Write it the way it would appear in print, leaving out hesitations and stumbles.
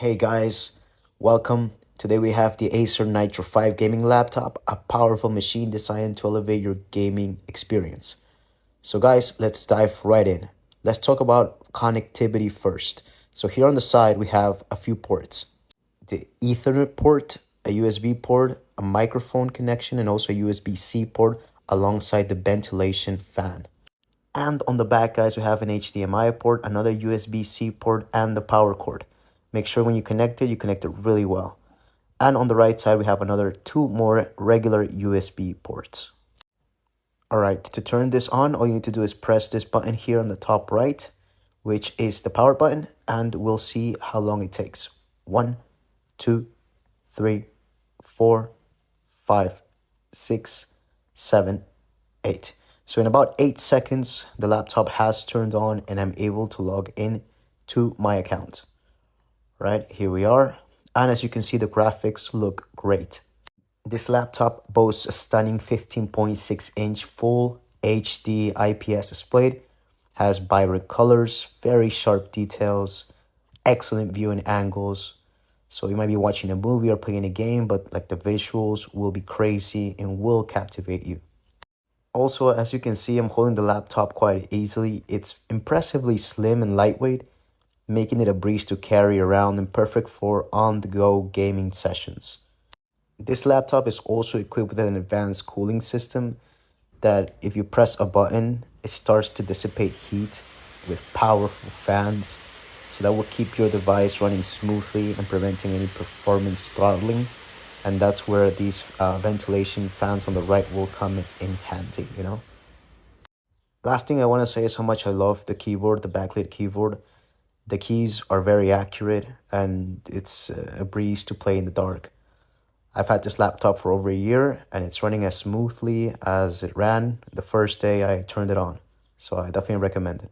Hey guys, welcome. Today we have the Acer Nitro 5 gaming laptop, a powerful machine designed to elevate your gaming experience. So guys, let's dive right in. Let's talk about connectivity first. So here on the side we have a few ports. The Ethernet port, a USB port, a microphone connection, and also a USB-C port alongside the ventilation fan. And on the back, guys, we have an HDMI port, another USB-C port, and the power cord. Make sure when you connect it really well. And on the right side, we have another two more regular USB ports. All right, to turn this on, all you need to do is press this button here on the top right, which is the power button, and we'll see how long it takes. 1, 2, 3, 4, 5, 6, 7, 8. So in about 8 seconds, the laptop has turned on and I'm able to log in to my account. Right, here we are. And as you can see, the graphics look great. This laptop boasts a stunning 15.6-inch full HD IPS display, has vibrant colors, very sharp details, excellent viewing angles. So you might be watching a movie or playing a game, but like the visuals will be crazy and will captivate you. Also, as you can see, I'm holding the laptop quite easily. It's impressively slim and lightweight, making it a breeze to carry around and perfect for on-the-go gaming sessions. This laptop is also equipped with an advanced cooling system that if you press a button, it starts to dissipate heat with powerful fans. So that will keep your device running smoothly and preventing any performance throttling. And that's where these ventilation fans on the right will come in handy, Last thing I want to say is how much I love the keyboard, the backlit keyboard. The keys are very accurate and it's a breeze to play in the dark. I've had this laptop for over a year and it's running as smoothly as it ran the first day I turned it on. So I definitely recommend it.